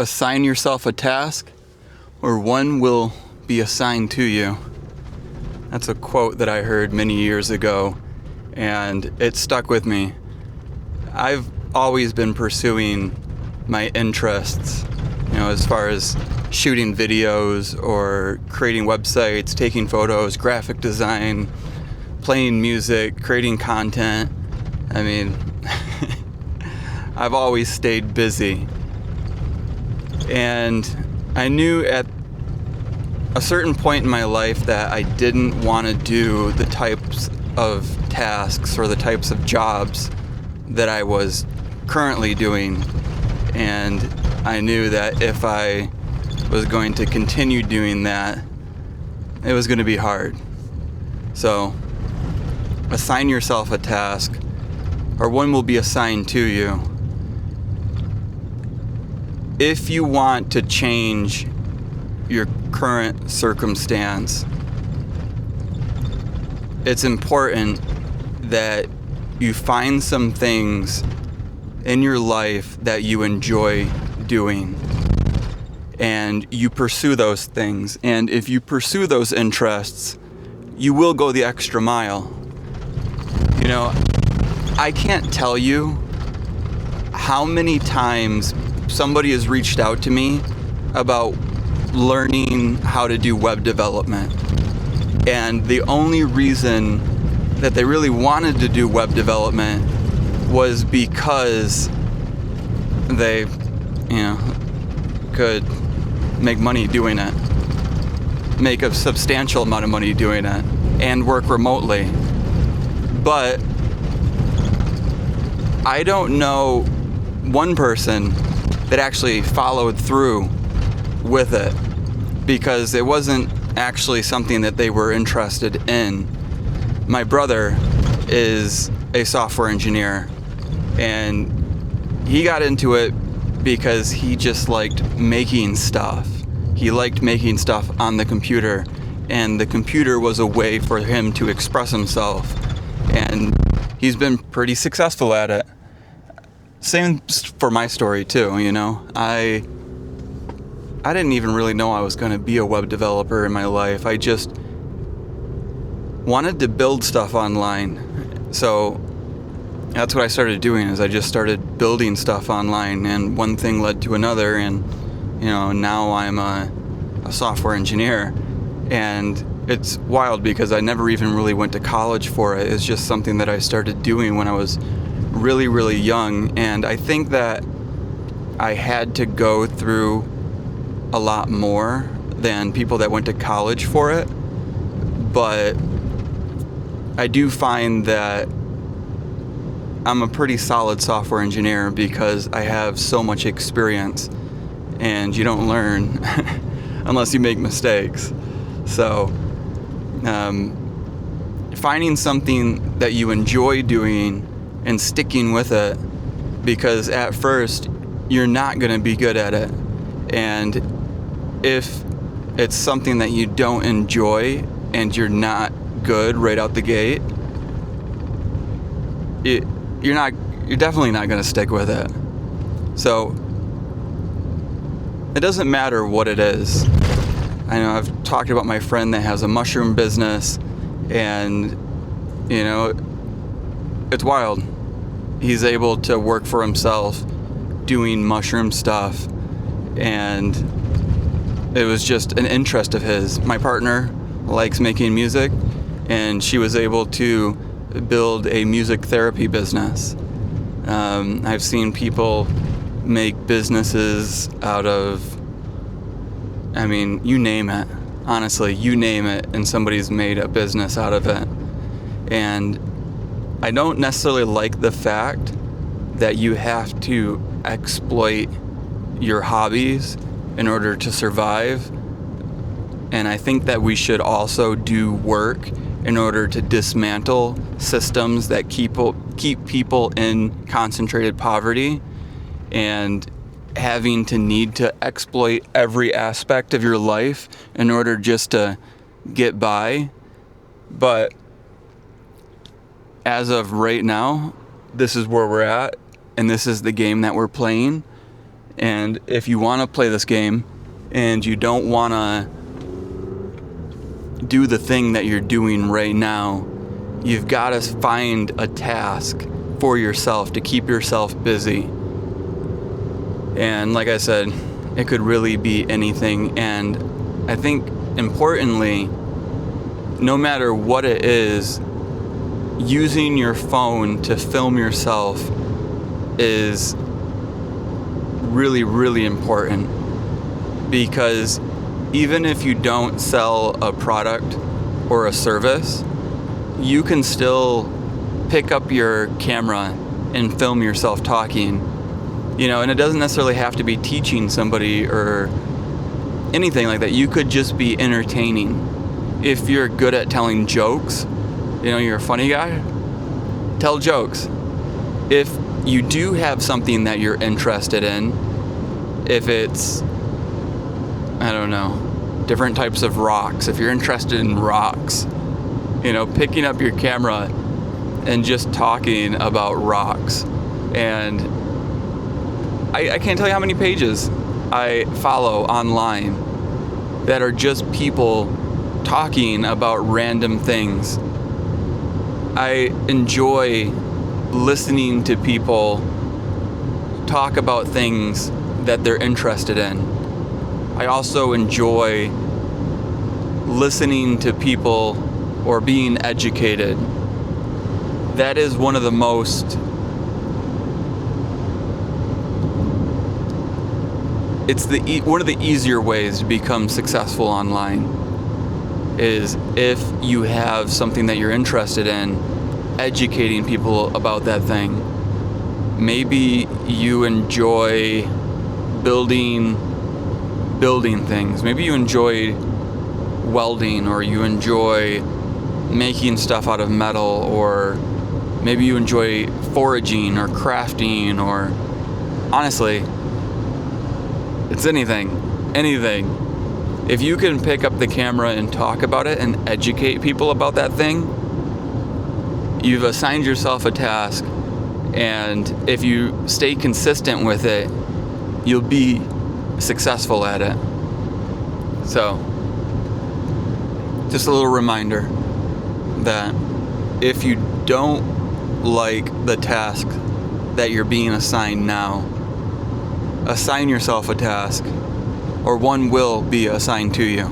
assign yourself a task, or one will be assigned to you. That's a quote that I heard many years ago, and it stuck with me. I've always been pursuing my interests, as far as shooting videos or creating websites, taking photos, graphic design, playing music, creating content. I mean, I've always stayed busy. And I knew at a certain point in my life that I didn't want to do the types of tasks or the types of jobs that I was currently doing. And I knew that if I was going to continue doing that, it was going to be hard. So, assign yourself a task, or one will be assigned to you. If you want to change your current circumstance, it's important that you find some things in your life that you enjoy doing, and you pursue those things. And if you pursue those interests, you will go the extra mile. I can't tell you how many times somebody has reached out to me about learning how to do web development. And the only reason that they really wanted to do web development was because they, could make money doing it, make a substantial amount of money doing it, and work remotely. But I don't know one person that actually followed through with it, because it wasn't actually something that they were interested in. My brother is a software engineer, and he got into it because he just liked making stuff. He liked making stuff on the computer, and the computer was a way for him to express himself, and he's been pretty successful at it. Same for my story too, I didn't even really know I was going to be a web developer in my life. I just wanted to build stuff online. So that's what I started doing, is I just started building stuff online, and one thing led to another, and now I'm a software engineer. And it's wild because I never even really went to college for it. It's just something that I started doing when I was really, really young. And I think that I had to go through a lot more than people that went to college for it. But I do find that I'm a pretty solid software engineer because I have so much experience, and you don't learn unless you make mistakes. So finding something that you enjoy doing and sticking with it, because at first you're not going to be good at it. And if it's something that you don't enjoy and you're not good right out the gate, you're definitely not going to stick with it. So it doesn't matter what it is. I know I've talked about my friend that has a mushroom business, and it's wild. He's able to work for himself doing mushroom stuff, and it was just an interest of his. My partner likes making music, and she was able to build a music therapy business. I've seen people make businesses out of, you name it. Honestly, you name it, and somebody's made a business out of it. And I don't necessarily like the fact that you have to exploit your hobbies in order to survive. And I think that we should also do work in order to dismantle systems that keep people in concentrated poverty and having to need to exploit every aspect of your life in order just to get by. But as of right now, this is where we're at, and this is the game that we're playing. And if you want to play this game and you don't want to do the thing that you're doing right now, you've got to find a task for yourself to keep yourself busy. And like I said, it could really be anything. And I think importantly, no matter what it is, using your phone to film yourself is really, really important, because even if you don't sell a product or a service, you can still pick up your camera and film yourself talking, and it doesn't necessarily have to be teaching somebody or anything like that. You could just be entertaining. If you're good at telling jokes, you're a funny guy, tell jokes. If you do have something that you're interested in, if it's, I don't know, different types of rocks, if you're interested in rocks, picking up your camera and just talking about rocks. And I can't tell you how many pages I follow online that are just people talking about random things. I enjoy listening to people talk about things that they're interested in. I also enjoy listening to people or being educated. That is one of the most, one of the easier ways to become successful online is if you have something that you're interested in, educating people about that thing. Maybe you enjoy building things. Maybe you enjoy welding, or you enjoy making stuff out of metal, or maybe you enjoy foraging or crafting, or honestly, it's anything. If you can pick up the camera and talk about it and educate people about that thing, you've assigned yourself a task, and if you stay consistent with it, you'll be successful at it. So, just a little reminder that if you don't like the task that you're being assigned now, assign yourself a task, or one will be assigned to you.